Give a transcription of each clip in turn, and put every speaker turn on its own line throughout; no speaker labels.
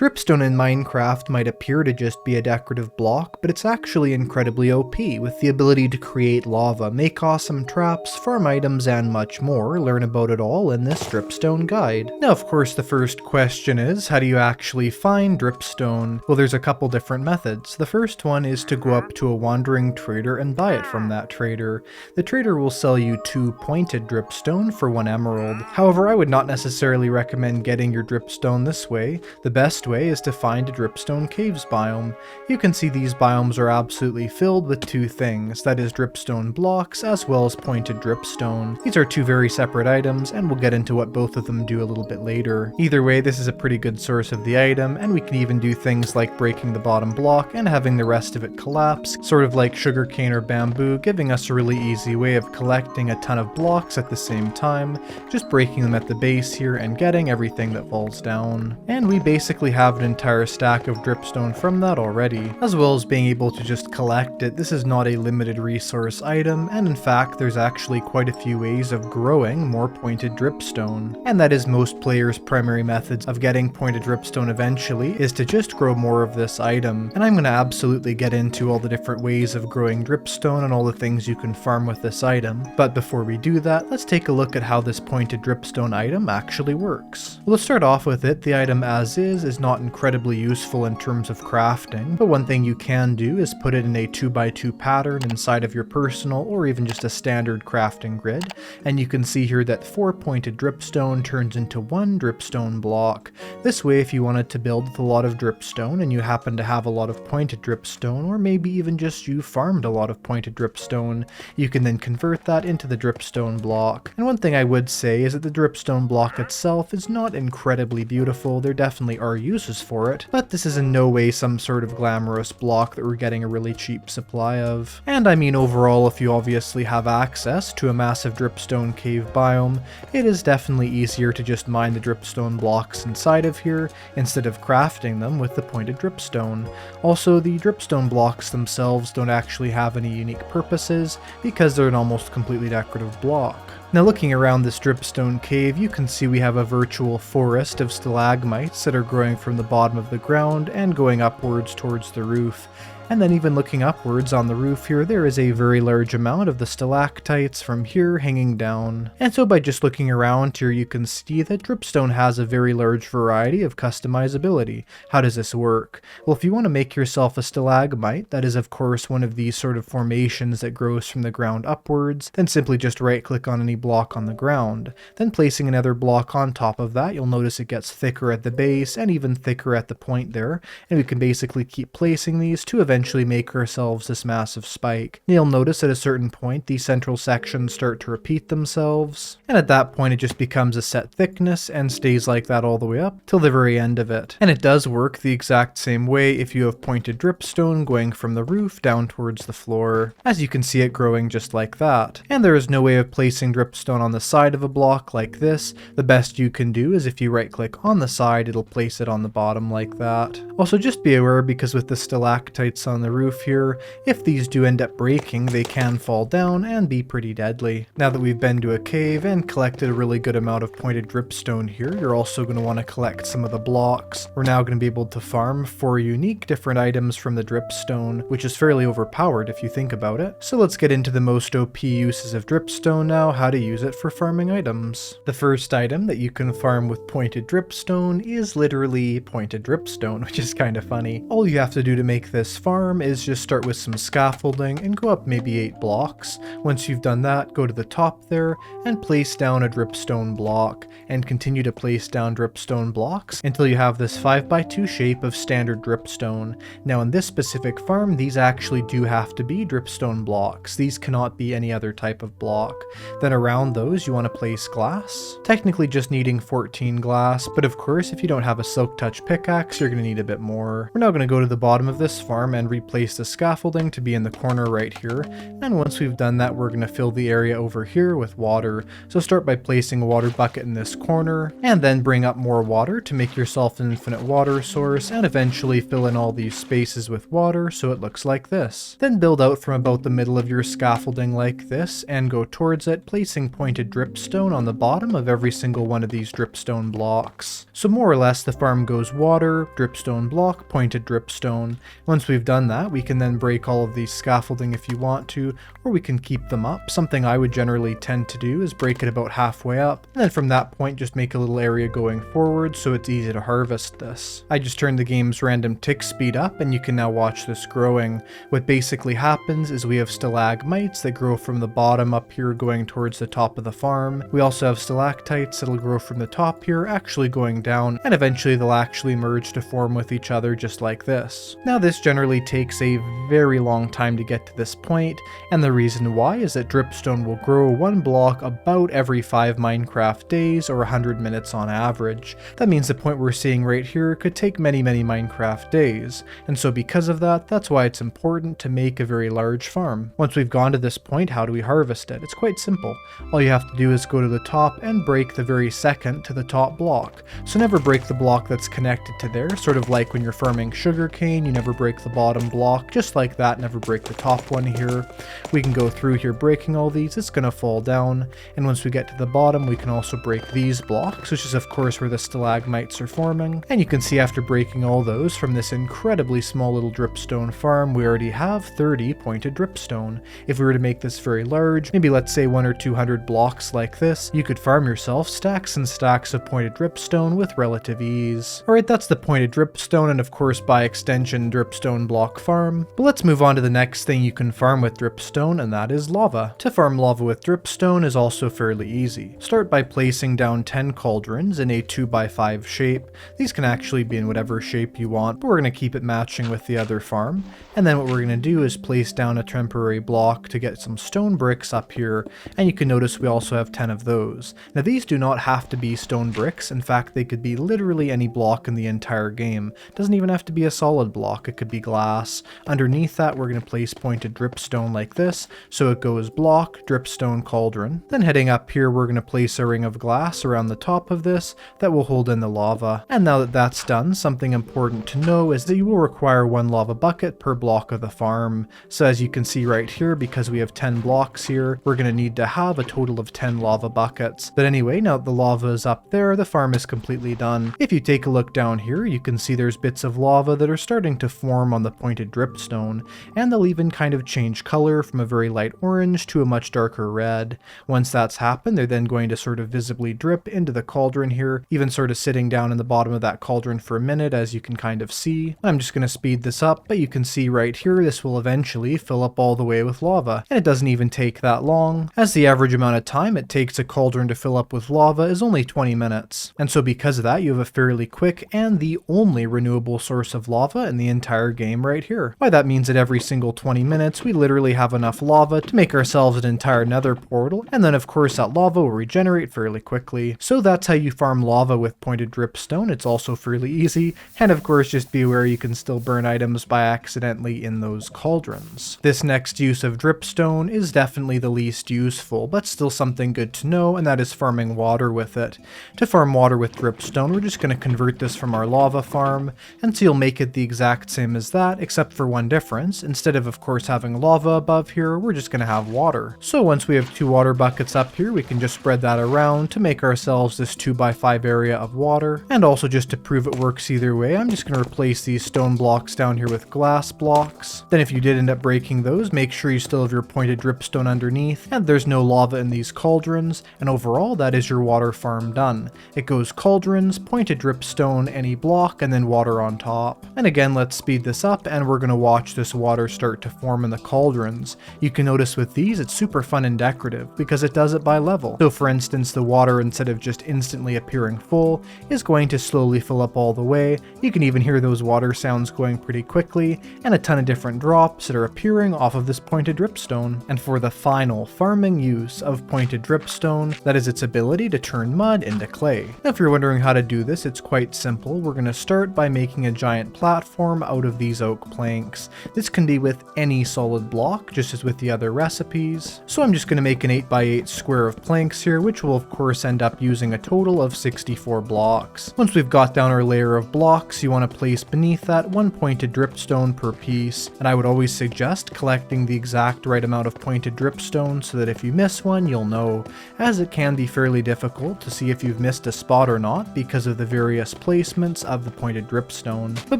Dripstone in Minecraft might appear to just be a decorative block, but it's actually incredibly OP, with the ability to create lava, make awesome traps, farm items, and much more. Learn about it all in this Dripstone guide. Now, of course, the first question is, how do you actually find Dripstone? Well, there's a couple different methods. The first one is to go up to a wandering trader and buy it from that trader. The trader will sell you 2 pointed Dripstone for 1 emerald. However, I would not necessarily recommend getting your Dripstone this way. The best way is to find a Dripstone caves biome. You can see these biomes are absolutely filled with 2 things, that is Dripstone blocks as well as pointed Dripstone. These are 2 very separate items, and we'll get into what both of them do a little bit later. Either way, this is a pretty good source of the item, and we can even do things like breaking the bottom block and having the rest of it collapse, sort of like sugarcane or bamboo, giving us a really easy way of collecting a ton of blocks at the same time, just breaking them at the base here and getting everything that falls down. And we basically have an entire stack of Dripstone from that already, as well as being able to just collect it. This is not a limited resource item, and in fact there's actually quite a few ways of growing more pointed Dripstone. And that is most players' primary methods of getting pointed Dripstone eventually, is to just grow more of this item. And I'm going to absolutely get into all the different ways of growing Dripstone and all the things you can farm with this item. But before we do that, let's take a look at how this pointed Dripstone item actually works. Well, let's start off with it. The item as is not incredibly useful in terms of crafting, but one thing you can do is put it in a 2x2 pattern inside of your personal or even just a standard crafting grid, and you can see here that 4 pointed Dripstone turns into 1 Dripstone block. This way, if you wanted to build with a lot of Dripstone and you happen to have a lot of pointed Dripstone, or maybe even just you farmed a lot of pointed Dripstone, you can then convert that into the Dripstone block. And one thing I would say is that the Dripstone block itself is not incredibly beautiful. There definitely are uses for it, but this is in no way some sort of glamorous block that we're getting a really cheap supply of. And I mean, overall, if you obviously have access to a massive Dripstone cave biome, it is definitely easier to just mine the Dripstone blocks inside of here instead of crafting them with the pointed Dripstone. Also, the Dripstone blocks themselves don't actually have any unique purposes because they're an almost completely decorative block. Now, looking around this Dripstone cave, you can see we have a virtual forest of stalagmites that are growing from the bottom of the ground and going upwards towards the roof. And then even looking upwards on the roof here, there is a very large amount of the stalactites from here hanging down. And so by just looking around here, you can see that Dripstone has a very large variety of customizability. How does this work? Well, if you want to make yourself a stalagmite, that is of course one of these sort of formations that grows from the ground upwards, then simply just right click on any block on the ground. Then placing another block on top of that, you'll notice it gets thicker at the base and even thicker at the point there. And we can basically keep placing these to eventually make ourselves this massive spike. You'll notice at a certain point these central sections start to repeat themselves, and at that point it just becomes a set thickness and stays like that all the way up till the very end of it. And it does work the exact same way if you have pointed Dripstone going from the roof down towards the floor, as you can see it growing just like that. And there is no way of placing Dripstone on the side of a block like this. The best you can do is if you right click on the side, it'll place it on the bottom like that. Also, just be aware, because with the stalactites on the roof here, if these do end up breaking, they can fall down and be pretty deadly. Now that we've been to a cave and collected a really good amount of pointed Dripstone here, you're also going to want to collect some of the blocks. We're now going to be able to farm 4 unique different items from the Dripstone, which is fairly overpowered if you think about it. So let's get into the most OP uses of Dripstone now, how to use it for farming items. The first item that you can farm with pointed Dripstone is literally pointed Dripstone, which is kind of funny. All you have to do to make this farm is just start with some scaffolding and go up maybe 8 blocks. Once you've done that, go to the top there and place down a Dripstone block, and continue to place down Dripstone blocks until you have this 5x2 shape of standard Dripstone. Now in this specific farm, these actually do have to be Dripstone blocks. These cannot be any other type of block. Then around those you want to place glass, technically just needing 14 glass, but of course if you don't have a silk touch pickaxe, you're going to need a bit more. We're now going to go to the bottom of this farm and replace the scaffolding to be in the corner right here. And once we've done that, we're going to fill the area over here with water. So start by placing a water bucket in this corner, and then bring up more water to make yourself an infinite water source, and eventually fill in all these spaces with water so it looks like this. Then build out from about the middle of your scaffolding like this, and go towards it, placing pointed dripstone on the bottom of every single one of these dripstone blocks. So more or less the farm goes water, dripstone block, pointed dripstone. Once we've done that, we can then break all of these scaffolding if you want to, or we can keep them up. Something I would generally tend to do is break it about halfway up, and then from that point just make a little area going forward so it's easy to harvest this. I just turned the game's random tick speed up, and you can now watch this growing. What basically happens is we have stalagmites that grow from the bottom up here going towards the top of the farm. We also have stalactites that'll grow from the top here actually going down, and eventually they'll actually merge to form with each other just like this. Now this generally takes a very long time to get to this point, and the reason why is that dripstone will grow one block about every 5 Minecraft days or 100 minutes on average. That means the point we're seeing right here could take many Minecraft days, and so because of that, that's why it's important to make a very large farm. Once we've gone to this point, how do we harvest it? It's quite simple. All you have to do is go to the top and break the very second to the top block. So never break the block that's connected to there, sort of like when you're farming sugarcane, you never break the bottom block, just like that, never break the top one here. We can go through here breaking all these, it's gonna fall down, and once we get to the bottom, we can also break these blocks, which is of course where the stalagmites are forming, and you can see after breaking all those from this incredibly small little dripstone farm, we already have 30 pointed dripstone. If we were to make this very large, maybe let's say 100 or 200 blocks like this, you could farm yourself stacks and stacks of pointed dripstone with relative ease. Alright, that's the pointed dripstone, and of course by extension dripstone block farm. But let's move on to the next thing you can farm with dripstone, and that is lava. To farm lava with dripstone is also fairly easy. Start by placing down 10 cauldrons in a 2x5 shape. These can actually be in whatever shape you want, but we're going to keep it matching with the other farm. And then what we're going to do is place down a temporary block to get some stone bricks up here, and you can notice we also have 10 of those. Now these do not have to be stone bricks, in fact they could be literally any block in the entire game. It doesn't even have to be a solid block, it could be glass. Underneath that we're going to place pointed dripstone like this, so it goes block, dripstone, cauldron. Then heading up here we're going to place a ring of glass around the top of this that will hold in the lava. And now that that's done, something important to know is that you will require 1 lava bucket per block of the farm. So as you can see right here, because we have 10 blocks here, we're going to need to have a total of 10 lava buckets. But anyway, now that the lava is up there, the farm is completely done. If you take a look down here, you can see there's bits of lava that are starting to form on the pointed dripstone, and they'll even kind of change color from a very light orange to a much darker red. Once that's happened, they're then going to sort of visibly drip into the cauldron here, even sort of sitting down in the bottom of that cauldron for a minute, as you can kind of see. I'm just going to speed this up, but you can see right here this will eventually fill up all the way with lava, and it doesn't even take that long, as the average amount of time it takes a cauldron to fill up with lava is only 20 minutes. And so because of that, you have a fairly quick and the only renewable source of lava in the entire game right here. Why that means that every single 20 minutes we literally have enough lava to make ourselves an entire nether portal, and then of course that lava will regenerate fairly quickly. So that's how you farm lava with pointed dripstone. It's also fairly easy, and of course just be aware you can still burn items by accidentally in those cauldrons. This next use of dripstone is definitely the least useful, but still something good to know, and that is farming water with it. To farm water with dripstone, we're just going to convert this from our lava farm, and so you'll make it the exact same as that, except for one difference. Instead of course having lava above here, we're just going to have water. So once we have 2 water buckets up here, we can just spread that around to make ourselves this 2x5 area of water. And also just to prove it works either way, I'm just going to replace these stone blocks down here with glass blocks. Then if you did end up breaking those, make sure you still have your pointed dripstone underneath, and there's no lava in these cauldrons, and overall that is your water farm done. It goes cauldrons, pointed dripstone, any block, and then water on top. And again, let's speed this up, and we're going to watch this water start to form in the cauldrons. You can notice with these, it's super fun and decorative, because it does it by level. So for instance, the water, instead of just instantly appearing full, is going to slowly fill up all the way. You can even hear those water sounds going pretty quickly, and a ton of different drops that are appearing off of this pointed dripstone. And for the final farming use of pointed dripstone, that is its ability to turn mud into clay. Now if you're wondering how to do this, it's quite simple. We're going to start by making a giant platform out of these oak oak planks. This can be with any solid block, just as with the other recipes. So I'm just going to make an 8x8 square of planks here, which will of course end up using a total of 64 blocks. Once we've got down our layer of blocks, you want to place beneath that 1 pointed dripstone per piece, and I would always suggest collecting the exact right amount of pointed dripstone so that if you miss one, you'll know, as it can be fairly difficult to see if you've missed a spot or not because of the various placements of the pointed dripstone. But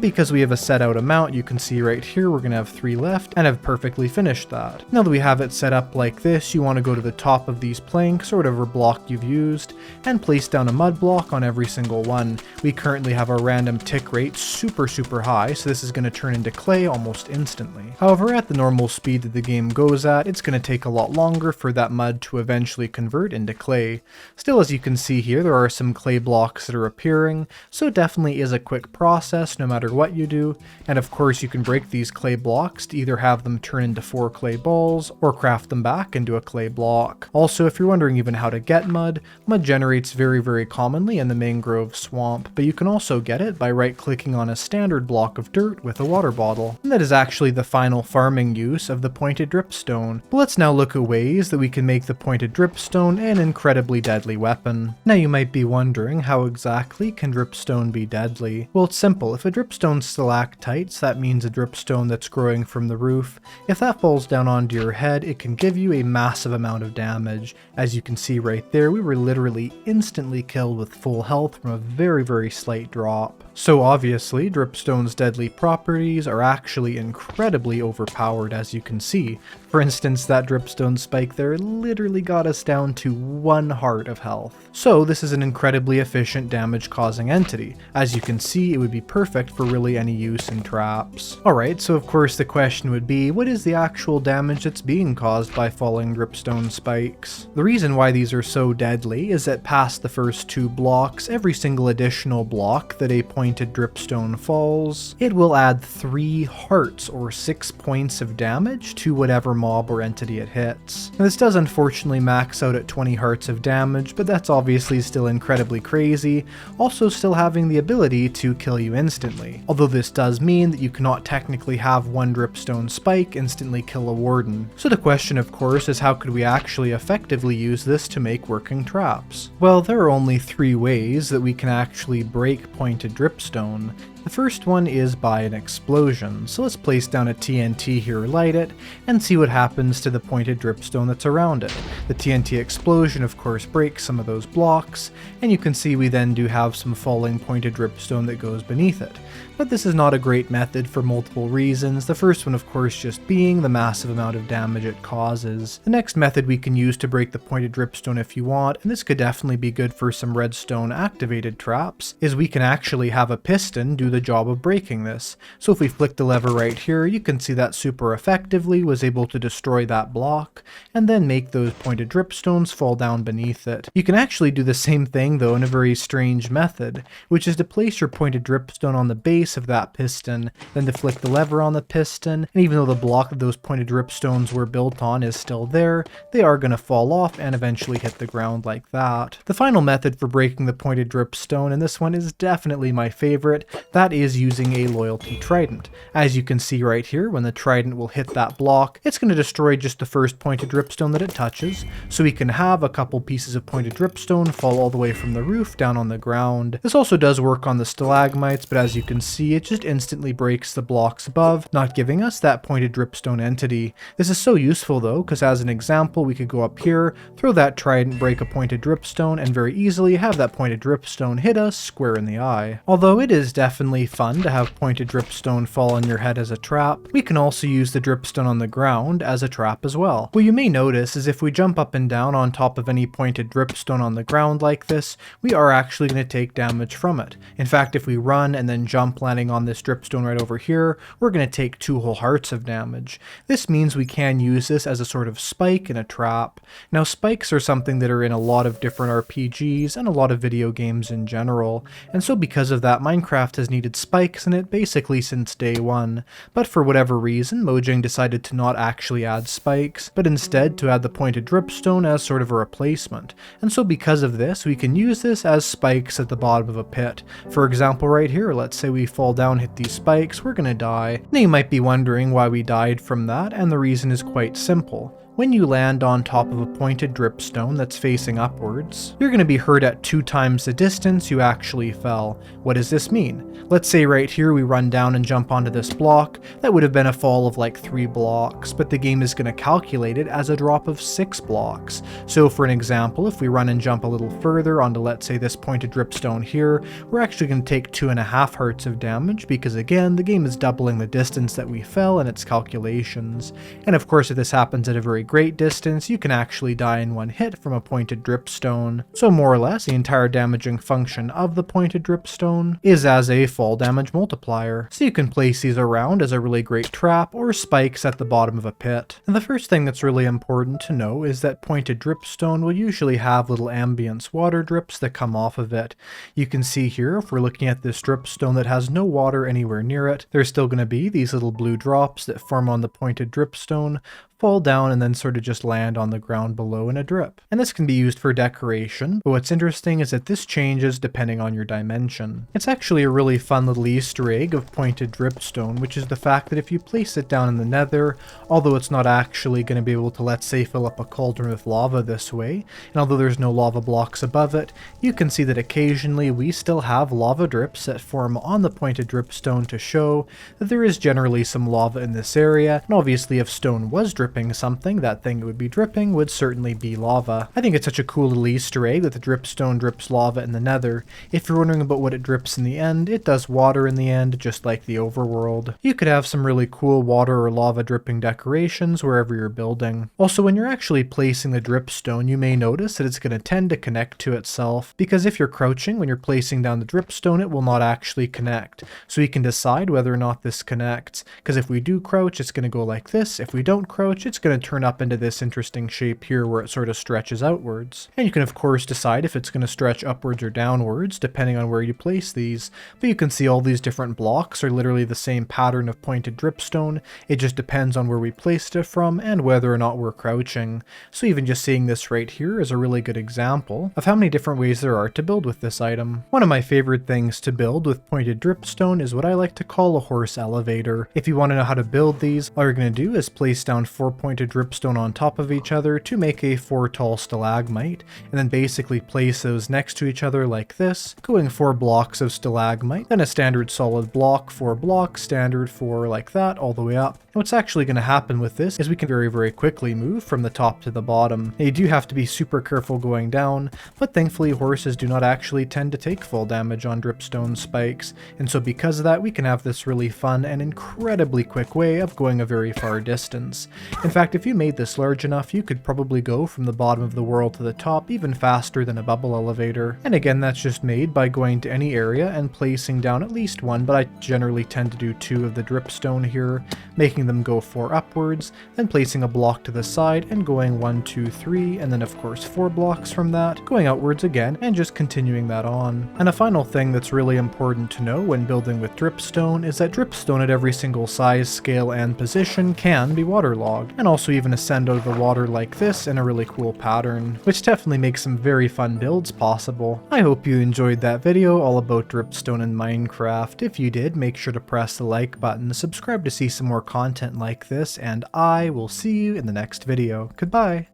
because we have a set out amount, you can see right here we're going to have 3 left and have perfectly finished that. Now that we have it set up like this, you want to go to the top of these planks or whatever block you've used and place down a mud block on every single one. We currently have our random tick rate super high, so this is going to turn into clay almost instantly. However, at the normal speed that the game goes at, it's going to take a lot longer for that mud to eventually convert into clay. Still, as you can see here, there are some clay blocks that are appearing, so it definitely is a quick process no matter what you do, and of course you can break these clay blocks to either have them turn into 4 clay balls or craft them back into a clay block. Also, if you're wondering even how to get mud, mud generates very commonly in the mangrove swamp, but you can also get it by right-clicking on a standard block of dirt with a water bottle. And that is actually the final farming use of the pointed dripstone. But let's now look at ways that we can make the pointed dripstone an incredibly deadly weapon. Now you might be wondering, how exactly can dripstone be deadly? Well, it's simple. If a dripstone's stalactites, that means a dripstone that's growing from the roof. If that falls down onto your head, it can give you a massive amount of damage. As you can see right there, we were literally instantly killed with full health from a very slight drop. So obviously, dripstone's deadly properties are actually incredibly overpowered, as you can see. For instance, that dripstone spike there literally got us down to 1 heart of health. So this is an incredibly efficient damage-causing entity. As you can see, it would be perfect for really any use in traps. Alright, so of course the question would be, what is the actual damage that's being caused by falling dripstone spikes? The reason why these are so deadly is that past the first 2 blocks, every single additional block that a pointed dripstone falls, it will add 3 hearts or 6 points of damage to whatever mob or entity it hits. Now, this does unfortunately max out at 20 hearts of damage, but that's obviously still incredibly crazy, also still having the ability to kill you instantly. Although this does mean that you cannot technically have 1 dripstone spike instantly kill a warden. So the question of course is, how could we actually effectively use this to make working traps? Well, there are only 3 ways that we can actually break pointed dripstone. The first one is by an explosion, so let's place down a TNT here, light it, and see what happens to the pointed dripstone that's around it. The TNT explosion of course breaks some of those blocks, and you can see we then do have some falling pointed dripstone that goes beneath it. But this is not a great method for multiple reasons, the first one of course just being the massive amount of damage it causes. The next method we can use to break the pointed dripstone if you want, and this could definitely be good for some redstone activated traps, is we can actually have a piston do the job of breaking this. So if we flick the lever right here, you can see that super effectively was able to destroy that block, and then make those pointed dripstones fall down beneath it. You can actually do the same thing though in a very strange method, which is to place your pointed dripstone on the base of that piston, then to flick the lever on the piston, and even though the block that those pointed dripstones were built on is still there, they are going to fall off and eventually hit the ground like that. The final method for breaking the pointed dripstone, and this one is definitely my favorite, that is using a loyalty trident. As you can see right here, when the trident will hit that block, it's going to destroy just the first pointed dripstone that it touches, so we can have a couple pieces of pointed dripstone fall all the way from the roof down on the ground. This also does work on the stalagmites, but as you can see, it just instantly breaks the blocks above, not giving us that pointed dripstone entity. This is so useful though, because as an example, we could go up here, throw that trident, break a pointed dripstone, and very easily have that pointed dripstone hit us square in the eye. Although it is definitely fun to have pointed dripstone fall on your head as a trap, we can also use the dripstone on the ground as a trap as well. What you may notice is if we jump up and down on top of any pointed dripstone on the ground like this, we are actually going to take damage from it. In fact, if we run and then jump landing on this dripstone right over here, we're going to take 2 whole hearts of damage. This means we can use this as a sort of spike in a trap. Now spikes are something that are in a lot of different RPGs and a lot of video games in general, and so because of that, Minecraft has needed spikes in it basically since day one, but for whatever reason Mojang decided to not actually add spikes, but instead to add the pointed dripstone as sort of a replacement, and so because of this we can use this as spikes at the bottom of a pit. For example right here, let's say we fall down, hit these spikes, we're gonna die. Now you might be wondering why we died from that, and the reason is quite simple. When you land on top of a pointed dripstone that's facing upwards, you're going to be hurt at 2 times the distance you actually fell. What does this mean? Let's say right here we run down and jump onto this block, that would have been a fall of like 3 blocks, but the game is going to calculate it as a drop of 6 blocks. So for an example, if we run and jump a little further onto, let's say, this pointed dripstone here, we're actually going to take 2.5 hearts of damage, because again, the game is doubling the distance that we fell in its calculations. And of course, if this happens at a very great distance, you can actually die in one hit from a pointed dripstone. So more or less, the entire damaging function of the pointed dripstone is as a fall damage multiplier. So you can place these around as a really great trap or spikes at the bottom of a pit. And the first thing that's really important to know is that pointed dripstone will usually have little ambience water drips that come off of it. You can see here, if we're looking at this dripstone that has no water anywhere near it, there's still going to be these little blue drops that form on the pointed dripstone, fall down, and then sort of just land on the ground below in a drip. And this can be used for decoration, but what's interesting is that this changes depending on your dimension. It's actually a really fun little Easter egg of pointed dripstone, which is the fact that if you place it down in the nether, although it's not actually going to be able to, let's say, fill up a cauldron with lava this way, and although there's no lava blocks above it, you can see that occasionally we still have lava drips that form on the pointed dripstone to show that there is generally some lava in this area, and obviously if stone was dripping something, that thing it would be dripping would certainly be lava. I think it's such a cool little Easter egg that the dripstone drips lava in the nether. If you're wondering about what it drips in the end, it does water in the end, just like the overworld. You could have some really cool water or lava dripping decorations wherever you're building. Also, when you're actually placing the dripstone, you may notice that it's going to tend to connect to itself, because if you're crouching when you're placing down the dripstone, it will not actually connect. So you can decide whether or not this connects, because if we do crouch, it's going to go like this. If we don't crouch, it's going to turn up into this interesting shape here where it sort of stretches outwards. And you can of course decide if it's going to stretch upwards or downwards depending on where you place these, but you can see all these different blocks are literally the same pattern of pointed dripstone. It just depends on where we placed it from and whether or not we're crouching. So even just seeing this right here is a really good example of how many different ways there are to build with this item. One of my favorite things to build with pointed dripstone is what I like to call a horse elevator. If you want to know how to build these, all you're going to do is place down 4 pointed dripstone on top of each other to make a 4 tall stalagmite, and then basically place those next to each other like this, going 4 blocks of stalagmite, then a standard solid block, 4 blocks, standard 4 like that, all the way up. And what's actually going to happen with this is we can very quickly move from the top to the bottom. Now, you do have to be super careful going down, but thankfully horses do not actually tend to take full damage on dripstone spikes, and so because of that we can have this really fun and incredibly quick way of going a very far distance. In fact, if you made this large enough, you could probably go from the bottom of the world to the top even faster than a bubble elevator. And again, that's just made by going to any area and placing down at least 1, but I generally tend to do 2 of the dripstone here, making them go 4 upwards, then placing a block to the side and going 1, 2, 3, and then of course 4 blocks from that, going outwards again, and just continuing that on. And a final thing that's really important to know when building with dripstone is that dripstone at every single size, scale, and position can be waterlogged, and also even ascend out of the water like this in a really cool pattern, which definitely makes some very fun builds possible. I hope you enjoyed that video all about dripstone in Minecraft. If you did, make sure to press the like button, subscribe to see some more content like this, and I will see you in the next video. Goodbye!